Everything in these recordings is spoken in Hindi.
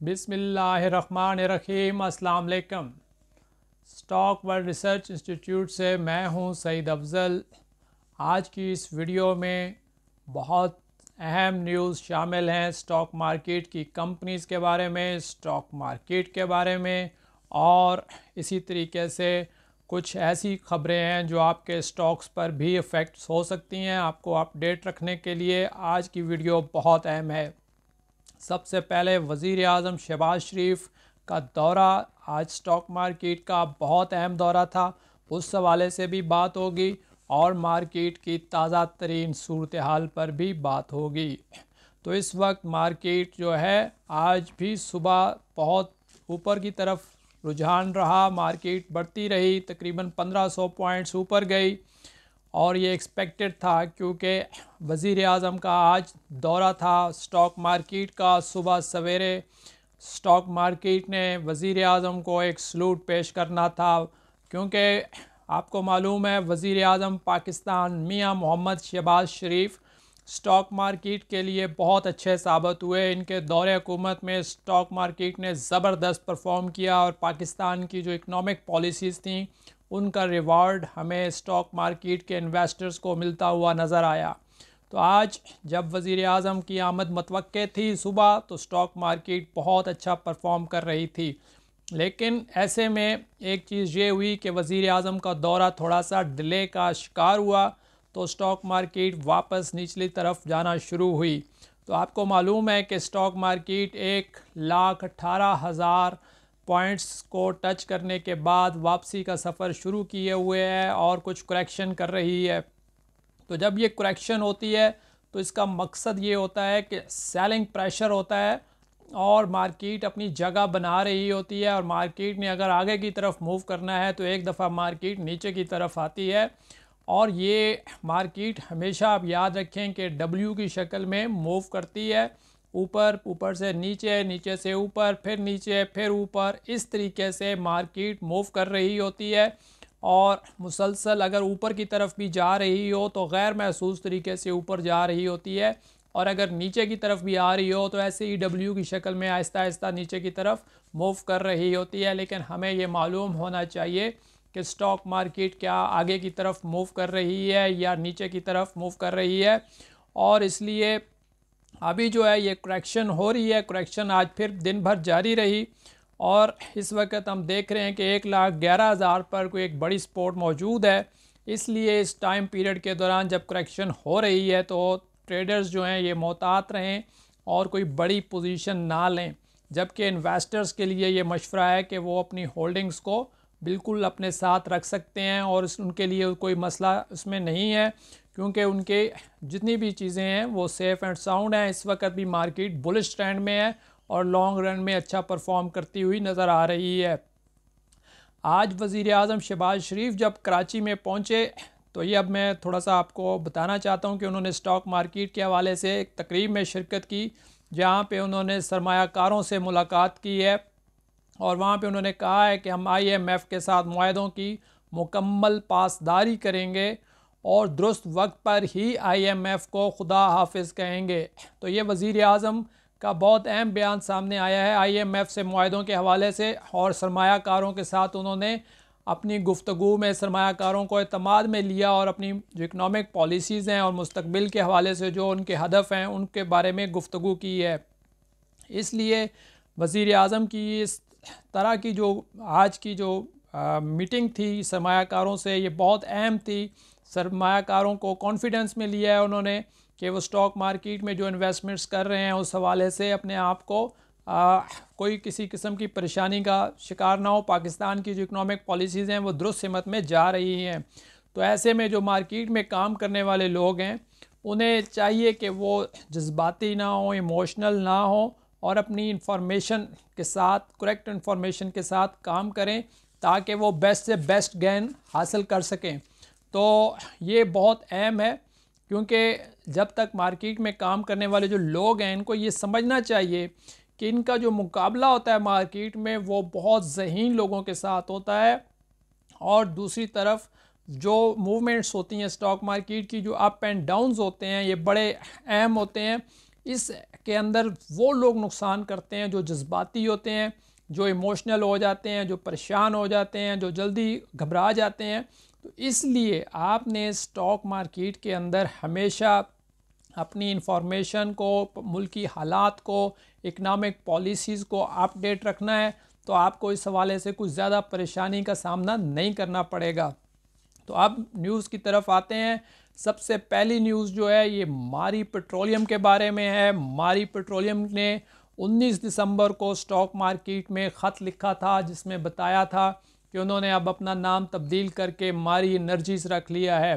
बिस्मिल्लाहिर्रहमानिर्रहीम। अस्सलाम वालेकुम। स्टॉक वर्ल्ड रिसर्च इंस्टीट्यूट से मैं हूं सईद अफजल। आज की इस वीडियो में बहुत अहम न्यूज़ शामिल हैं स्टॉक मार्केट की कंपनीज़ के बारे में, स्टॉक मार्केट के बारे में, और इसी तरीके से कुछ ऐसी ख़बरें हैं जो आपके स्टॉक्स पर भी इफ़ेक्ट्स हो सकती हैं। आपको अपडेट रखने के लिए आज की वीडियो बहुत अहम है। सबसे पहले वज़ीर आज़म शहबाज शरीफ का दौरा, आज स्टॉक मार्केट का बहुत अहम दौरा था, उस हवाले से भी बात होगी और मार्केट की ताज़ा तरीन सूरत हाल पर भी बात होगी। तो इस वक्त मार्केट जो है आज भी सुबह बहुत ऊपर की तरफ रुझान रहा, मार्केट बढ़ती रही, तकरीबन 1500 पॉइंट्स ऊपर गई और ये एक्सपेक्टेड था क्योंकि वज़ीर आज़म का आज दौरा था स्टॉक मार्केट का। सुबह सवेरे स्टॉक मार्केट ने वज़ीर आज़म को एक सलूट पेश करना था क्योंकि आपको मालूम है वज़ीर आज़म पाकिस्तान मियां मोहम्मद शहबाज शरीफ स्टॉक मार्केट के लिए बहुत अच्छे साबित हुए। इनके दौरे हुकूमत में स्टॉक मार्केट ने ज़बरदस्त परफॉर्म किया और पाकिस्तान की जो इकनॉमिक पॉलिसीज़ थी उनका रिवार्ड हमें स्टॉक मार्केट के इन्वेस्टर्स को मिलता हुआ नज़र आया। तो आज जब वज़ीर आज़म की आमद मतवक्के थी सुबह, तो स्टॉक मार्केट बहुत अच्छा परफॉर्म कर रही थी। लेकिन ऐसे में एक चीज़ ये हुई कि वज़ीर आज़म का दौरा थोड़ा सा डिले का शिकार हुआ, तो स्टॉक मार्केट वापस निचली तरफ जाना शुरू हुई। तो आपको मालूम है कि स्टॉक मार्केट 1,18,000 पॉइंट्स को टच करने के बाद वापसी का सफ़र शुरू किए हुए है और कुछ करेक्शन कर रही है। तो जब ये करेक्शन होती है तो इसका मकसद ये होता है कि सेलिंग प्रेशर होता है और मार्केट अपनी जगह बना रही होती है, और मार्केट ने अगर आगे की तरफ मूव करना है तो एक दफ़ा मार्केट नीचे की तरफ आती है। और ये मार्केट हमेशा आप याद रखें कि डब्ल्यू की शक्ल में मूव करती है, ऊपर, ऊपर से नीचे, नीचे से ऊपर, फिर नीचे, फिर ऊपर, इस तरीके से मार्केट मूव कर रही होती है। और मुसलसल अगर ऊपर की तरफ भी जा रही हो तो गैर महसूस तरीके से ऊपर जा रही होती है, और अगर नीचे की तरफ भी आ रही हो तो ऐसे ही डब्ल्यू की शक्ल में आहिस्ता आहिस्ता नीचे की तरफ मूव कर रही होती है। लेकिन हमें ये मालूम होना चाहिए कि स्टॉक मार्केट क्या आगे की तरफ मूव कर रही है या नीचे की तरफ मूव कर रही है। और इसलिए अभी जो है ये करेक्शन हो रही है। करेक्शन आज फिर दिन भर जारी रही और इस वक्त हम देख रहे हैं कि 1,11,000 पर कोई एक बड़ी सपोर्ट मौजूद है। इसलिए इस टाइम पीरियड के दौरान जब करेक्शन हो रही है तो ट्रेडर्स जो हैं ये मोहतात रहें और कोई बड़ी पोजीशन ना लें, जबकि इन्वेस्टर्स के लिए ये मशवरा है कि वो अपनी होल्डिंग्स को बिल्कुल अपने साथ रख सकते हैं और उनके लिए कोई मसला इसमें नहीं है क्योंकि उनके जितनी भी चीज़ें हैं वो सेफ़ एंड साउंड हैं। इस वक्त भी मार्केट बुलिश ट्रेंड में है और लॉन्ग रन में अच्छा परफॉर्म करती हुई नज़र आ रही है। आज वज़ीर आज़म शहबाज शरीफ जब कराची में पहुँचे तो ये अब मैं थोड़ा सा आपको बताना चाहता हूँ कि उन्होंने स्टॉक मार्केट के हवाले से एक तकरीब में शिरकत की जहाँ पे उन्होंने सरमायाकारों से मुलाकात की है और वहाँ पे उन्होंने कहा है कि हम IMF के साथ मुआहदों की मुकम्मल पासदारी करेंगे और दुरुस्त वक्त पर ही IMF को खुदा हाफिज़ कहेंगे। तो ये वज़ीर आज़म का बहुत अहम बयान सामने आया है IMF से मुआहदों के हवाले से, और सरमायाकारों के साथ उन्होंने अपनी गुफ्तगू में सरमायाकारों को एतमाद में लिया और अपनी जो इकनॉमिक पॉलिसीज़ हैं और मुस्तकबिल के हवाले से जो उनके हदफ हैं उनके बारे में गुफ्तगू की है। इसलिए वज़ीर आज़म की इस तरह की जो आज की जो मीटिंग थी सरमायाकारों से, ये बहुत अहम थी। सरमायाकारों को कॉन्फिडेंस में लिया है उन्होंने कि वो स्टॉक मार्केट में जो इन्वेस्टमेंट्स कर रहे हैं उस हवाले से अपने आप को कोई किसी किस्म की परेशानी का शिकार ना हो। पाकिस्तान की जो इकनॉमिक पॉलिसीज़ हैं वो दुरुस्त सिमत में जा रही हैं। तो ऐसे में जो मार्केट में काम करने वाले लोग हैं उन्हें चाहिए कि वो जज्बाती ना हो, इमोशनल ना हो और अपनी इंफॉर्मेशन के साथ, करेक्ट इंफॉर्मेशन के साथ काम करें ताकि वो बेस्ट से बेस्ट गेन हासिल कर सकें। तो ये बहुत अहम है क्योंकि जब तक मार्केट में काम करने वाले जो लोग हैं इनको ये समझना चाहिए कि इनका जो मुकाबला होता है मार्केट में वो बहुत ज़हीन लोगों के साथ होता है, और दूसरी तरफ जो मूवमेंट्स होती हैं स्टॉक मार्केट की, जो अप एंड डाउन्स होते हैं, ये बड़े अहम होते हैं। इस के अंदर वो लोग नुकसान करते हैं जो जज्बाती होते हैं, जो इमोशनल हो जाते हैं, जो परेशान हो जाते हैं, जो जल्दी घबरा जाते हैं। तो इसलिए आपने स्टॉक मार्केट के अंदर हमेशा अपनी इंफॉर्मेशन को, मुल्की हालात को, इकनॉमिक पॉलिसीज़ को अपडेट रखना है। तो आपको इस हवाले से कुछ ज़्यादा परेशानी का सामना नहीं करना पड़ेगा। तो अब न्यूज़ की तरफ आते हैं। सबसे पहली न्यूज़ जो है ये मारी पेट्रोलियम के बारे में है। मारी पेट्रोलियम ने 19 दिसंबर को स्टॉक मार्केट में ख़त लिखा था, जिसमें बताया था कि उन्होंने अब अपना नाम तब्दील करके मारी एनर्जीज़ रख लिया है।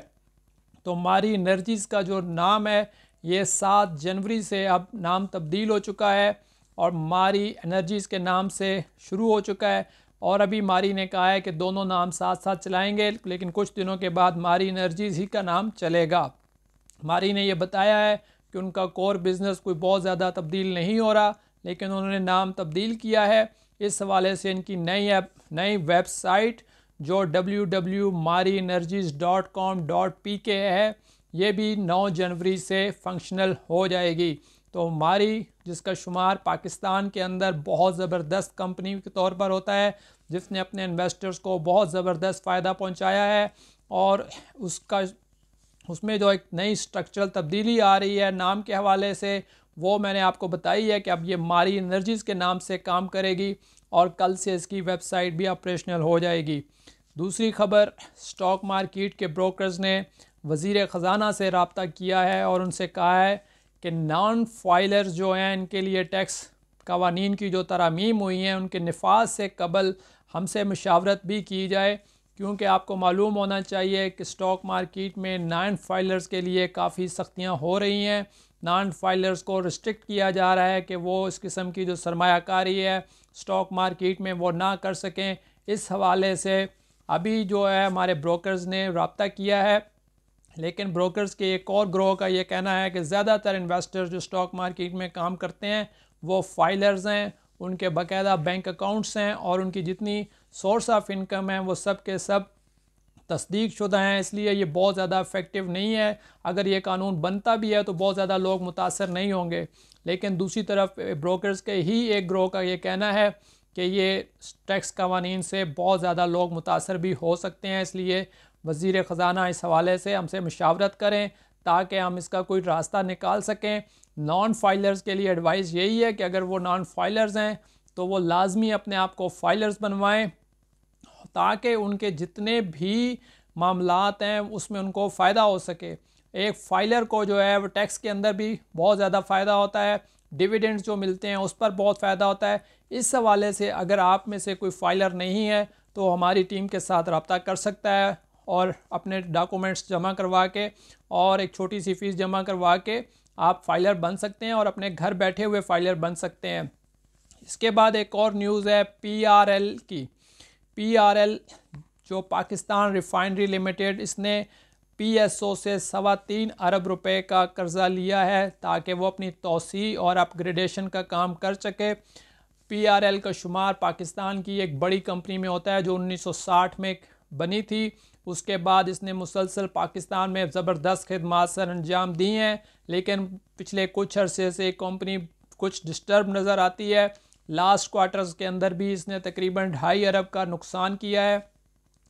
तो मारी एनर्जीज़ का जो नाम है ये 7 जनवरी से अब नाम तब्दील हो चुका है और मारी एनर्जीज़ के नाम से शुरू हो चुका है। और अभी मारी ने कहा है कि दोनों नाम साथ साथ चलाएंगे, लेकिन कुछ दिनों के बाद मारी एनर्जीज़ ही का नाम चलेगा। मारी ने यह बताया है कि उनका कोर बिज़नेस कोई बहुत ज़्यादा तब्दील नहीं हो रहा, लेकिन उन्होंने नाम तब्दील किया है। इस हवाले से इनकी नई वेबसाइट जो www.marienergies.com.pk है, ये भी 9 जनवरी से फंक्शनल हो जाएगी। तो मारी, जिसका शुमार पाकिस्तान के अंदर बहुत ज़बरदस्त कंपनी के तौर पर होता है, जिसने अपने इन्वेस्टर्स को बहुत ज़बरदस्त फ़ायदा पहुंचाया है, और उसमें जो एक नई स्ट्रक्चरल तब्दीली आ रही है नाम के हवाले से, वो मैंने आपको बताई है कि अब ये मारी एनर्जीज़ के नाम से काम करेगी और कल से इसकी वेबसाइट भी ऑपरेशनल हो जाएगी। दूसरी खबर, स्टॉक मार्केट के ब्रोकर्स ने वज़ीर ख़ज़ाना से रब्ता किया है और उनसे कहा है कि नॉन फाइलर्स जो हैं, इनके लिए टैक्स कवानीन की जो तरामीम हुई हैं उनके नफाज से कबल हमसे मशावरत भी की जाए, क्योंकि आपको मालूम होना चाहिए कि स्टॉक मार्केट में नॉन फाइलर्स के लिए काफ़ी सख्तियाँ हो रही हैं। नॉन फाइलर्स को रिस्ट्रिक्ट किया जा रहा है कि वो इस किस्म की जो सरमायाकारी है स्टॉक मार्केट में वो ना कर सकें। इस हवाले से अभी जो है हमारे ब्रोकर्स ने रब्ता किया है, लेकिन ब्रोकर्स के एक और ग्रोह का ये कहना है कि ज़्यादातर इन्वेस्टर जो स्टॉक मार्केट में काम करते हैं वो फाइलर्स हैं, उनके बाकायदा बैंक अकाउंट्स हैं और उनकी जितनी सोर्स ऑफ इनकम है वो सब के सब तस्दीक शुदा हैं। इसलिए ये बहुत ज़्यादा इफ़ेक्टिव नहीं है। अगर ये कानून बनता भी है तो बहुत ज़्यादा लोग मुतासर नहीं होंगे। लेकिन दूसरी तरफ ब्रोकर्स के ही एक ग्रोह का ये कहना है कि ये टैक्स कवानीन से बहुत ज़्यादा लोग मुतासर भी हो सकते हैं। इसलिए वज़ीर ख़ज़ाना इस हवाले से हमसे मशावरत करें ताकि हम इसका कोई रास्ता निकाल सकें। नॉन फाइलर्स के लिए एडवाइस यही है कि अगर वो नॉन फाइलर्स हैं तो वो लाजमी अपने आप को फाइलर्स बनवाएं, ताकि उनके जितने भी मामलात हैं उसमें उनको फ़ायदा हो सके। एक फ़ाइलर को जो है वो टैक्स के अंदर भी बहुत ज़्यादा फ़ायदा होता है, डिविडेंड्स जो मिलते हैं उस पर बहुत फ़ायदा होता है। इस हवाले से अगर आप में से कोई फ़ाइलर नहीं है तो हमारी टीम के साथ रब्ता कर सकता है और अपने डॉक्यूमेंट्स जमा करवा के और एक छोटी सी फ़ीस जमा करवा के आप फ़ाइलर बन सकते हैं और अपने घर बैठे हुए फ़ाइलर बन सकते हैं। इसके बाद एक और न्यूज़ है PRL की। PRL जो पाकिस्तान रिफाइनरी लिमिटेड, इसने PSO से 3.25 अरब रुपए का कर्ज़ा लिया है ताकि वो अपनी तोसी और अपग्रेडेशन का काम कर सके। PRL का शुमार पाकिस्तान की एक बड़ी कंपनी में होता है जो 1960 में बनी थी। उसके बाद इसने मुसलसल पाकिस्तान में ज़बरदस्त खिदमात सर अंजाम दी हैं, लेकिन पिछले कुछ अरसे से कंपनी कुछ डिस्टर्ब नज़र आती है। लास्ट क्वार्टर्स के अंदर भी इसने तकरीबन 2.5 अरब का नुकसान किया है,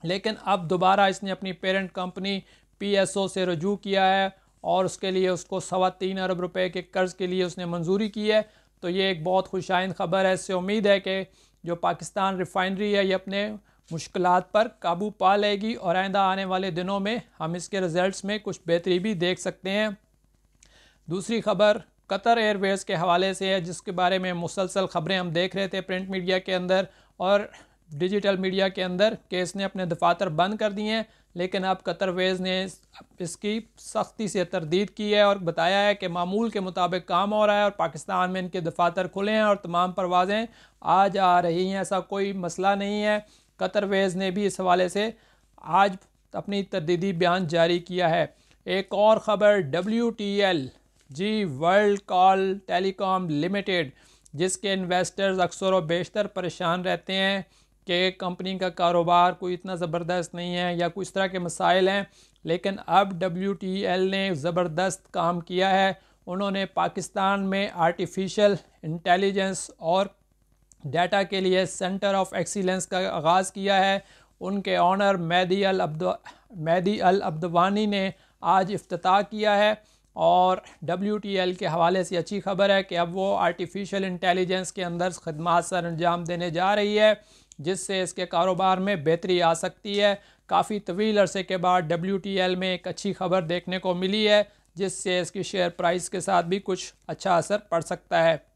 लेकिन अब दोबारा इसने अपनी पेरेंट कंपनी PSO से रजू किया है और उसके लिए उसको 3.25 अरब रुपए के कर्ज़ के लिए उसने मंजूरी की है। तो ये एक बहुत खुशाइंद ख़बर है। इससे उम्मीद है कि जो पाकिस्तान रिफाइनरी है ये अपने मुश्किलात पर काबू पा लेगी और आइंदा आने वाले दिनों में हम इसके रिज़ल्ट्स में कुछ बेहतरी भी देख सकते हैं। दूसरी ख़बर कतर एयरवेज़ के हवाले से है, जिसके बारे में मुसलसल ख़बरें हम देख रहे थे प्रिंट मीडिया के अंदर और डिजिटल मीडिया के अंदर कि इसने अपने दफातर बंद कर दिए हैं, लेकिन अब कतर वेज़ ने इसकी सख्ती से तरदीद की है और बताया है कि मामूल के मुताबिक काम हो रहा है और पाकिस्तान में इनके दफातर खुले हैं और तमाम परवाज़ें आ जा रही हैं। ऐसा कोई मसला नहीं है। कतर वेज़ ने भी इस हवाले से आज अपनी तरदीदी बयान जारी किया है। एक और ख़बर WTL world call telecom limited, जिसके इन्वेस्टर्स अक्सर व बेशतर परेशान रहते हैं कि कंपनी का कारोबार कोई इतना ज़बरदस्त नहीं है या कुछ तरह के मसाइल हैं, लेकिन अब WTL ने ज़बरदस्त काम किया है। उन्होंने पाकिस्तान में आर्टिफिशियल इंटेलिजेंस और डाटा के लिए सेंटर ऑफ एक्सीलेंस का आगाज़ किया है। उनके ऑनर मेहदी अल अब्दवानी ने आज इफ्तिताह किया है और WTL के हवाले से अच्छी खबर है कि अब वो आर्टिफिशियल इंटेलिजेंस के अंदर खदमात सर अंजाम देने जा रही है, जिससे इसके कारोबार में बेहतरी आ सकती है। काफ़ी तवील अरसे के बाद WTL में एक अच्छी खबर देखने को मिली है, जिससे इसकी शेयर प्राइस के साथ भी कुछ अच्छा असर पड़ सकता है।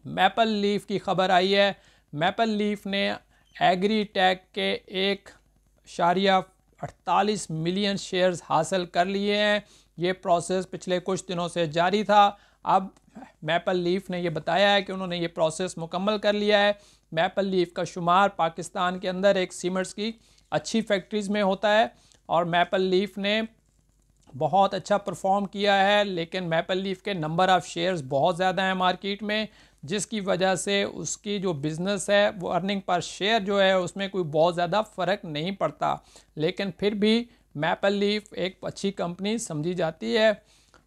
मैपल लीफ की खबर आई है। मैपल लीफ ने एग्री टेक के 1.48 मिलियन शेयर्स हासिल कर लिए हैं। ये प्रोसेस पिछले कुछ दिनों से जारी था। अब मैपल लीफ ने यह बताया है कि उन्होंने ये प्रोसेस मुकम्मल कर लिया है। मैपल लीफ का शुमार पाकिस्तान के अंदर एक सीमेंट्स की अच्छी फैक्ट्रीज़ में होता है और मैपल लीफ ने बहुत अच्छा परफॉर्म किया है, लेकिन मैपल लीफ के नंबर ऑफ़ शेयर्स बहुत ज़्यादा हैं मार्केट में, जिसकी वजह से उसकी जो बिज़नेस है वो अर्निंग पर शेयर जो है उसमें कोई बहुत ज़्यादा फ़र्क नहीं पड़ता। लेकिन फिर भी मैपल लीफ एक अच्छी कंपनी समझी जाती है।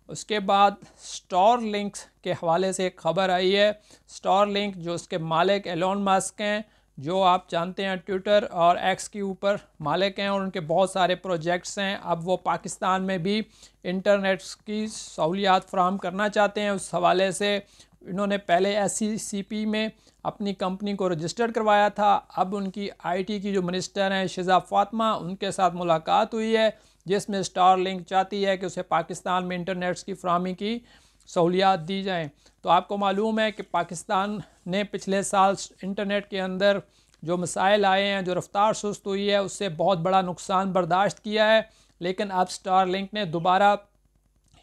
उसके बाद स्टारलिंक के हवाले से एक ख़बर आई है। स्टारलिंक जो उसके मालिक एलोन मस्क हैं, जो आप जानते हैं ट्विटर और एक्स के ऊपर मालिक हैं और उनके बहुत सारे प्रोजेक्ट्स हैं। अब वो पाकिस्तान में भी इंटरनेट की सहूलियात फराहम करना चाहते हैं। उस हवाले से इन्होंने पहले SCCP में अपनी कंपनी को रजिस्टर करवाया था। अब उनकी IT की जो मिनिस्टर हैं शिजा फातिमा, उनके साथ मुलाकात हुई है, जिसमें स्टारलिंक चाहती है कि उसे पाकिस्तान में इंटरनेट की फराहमी की सहूलियात दी जाएं। तो आपको मालूम है कि पाकिस्तान ने पिछले साल इंटरनेट के अंदर जो मसाइल आए हैं, जो रफ्तार सुस्त हुई है, उससे बहुत बड़ा नुकसान बर्दाश्त किया है। लेकिन अब स्टारलिंक ने दोबारा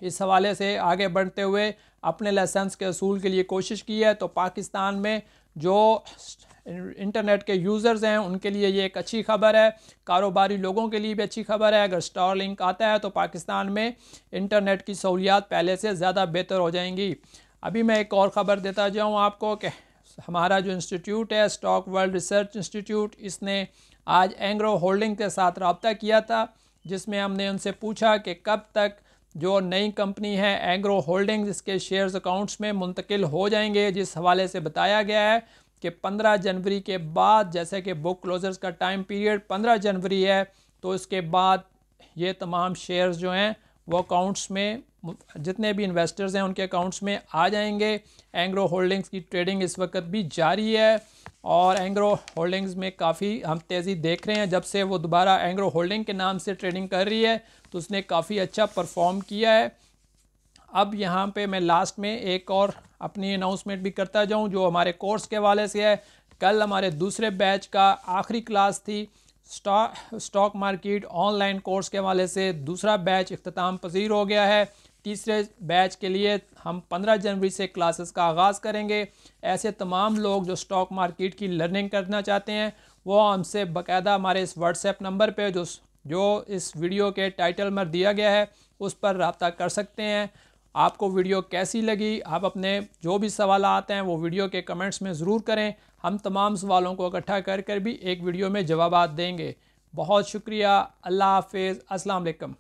इस हवाले से आगे बढ़ते हुए अपने लाइसेंस के असूल के लिए कोशिश की है। तो पाकिस्तान में जो इंटरनेट के यूज़र्स हैं उनके लिए ये एक अच्छी खबर है, कारोबारी लोगों के लिए भी अच्छी खबर है। अगर स्टारलिंक आता है तो पाकिस्तान में इंटरनेट की सहूलियात पहले से ज़्यादा बेहतर हो जाएंगी। अभी मैं एक और ख़बर देता जाऊँ आपको कि हमारा जो इंस्टीट्यूट है स्टॉक वर्ल्ड रिसर्च इंस्टीट्यूट, इसने आज एंग्रो होल्डिंग के साथ रब्ता किया था, जिसमें हमने उनसे पूछा कि कब तक जो नई कंपनी है एंग्रो होल्डिंग्स, इसके शेयर्स अकाउंट्स में मुंतकिल हो जाएंगे। जिस हवाले से बताया गया है कि 15 जनवरी के बाद, जैसे कि बुक क्लोजर्स का टाइम पीरियड 15 जनवरी है, तो इसके बाद ये तमाम शेयर्स जो हैं वो अकाउंट्स में, जितने भी इन्वेस्टर्स हैं उनके अकाउंट्स में आ जाएंगे। एंग्रो होल्डिंग्स की ट्रेडिंग इस वक्त भी जारी है और एंग्रो होल्डिंग्स में काफ़ी हम तेज़ी देख रहे हैं। जब से वो दोबारा एंग्रो होल्डिंग के नाम से ट्रेडिंग कर रही है तो उसने काफ़ी अच्छा परफॉर्म किया है। अब यहाँ पे मैं लास्ट में एक और अपनी अनाउंसमेंट भी करता जाऊँ जो हमारे कोर्स के हवाले से है। कल हमारे दूसरे बैच का आखिरी क्लास थी। स्टॉक मार्केट ऑनलाइन कोर्स के हवाले से दूसरा बैच इख्तिताम पजीर हो गया है। तीसरे बैच के लिए हम 15 जनवरी से क्लासेस का आगाज़ करेंगे। ऐसे तमाम लोग जो स्टॉक मार्केट की लर्निंग करना चाहते हैं वो हमसे बाकायदा हमारे इस व्हाट्सएप नंबर पे जो इस वीडियो के टाइटल में दिया गया है उस पर रब्ता कर सकते हैं। आपको वीडियो कैसी लगी, आप अपने जो भी सवाल आते हैं वो वीडियो के कमेंट्स में ज़रूर करें। हम तमाम सवालों को इकट्ठा कर भी एक वीडियो में जवाब देंगे। बहुत शुक्रिया। अल्लाह हाफ़िज़। अस्सलाम वालेकुम।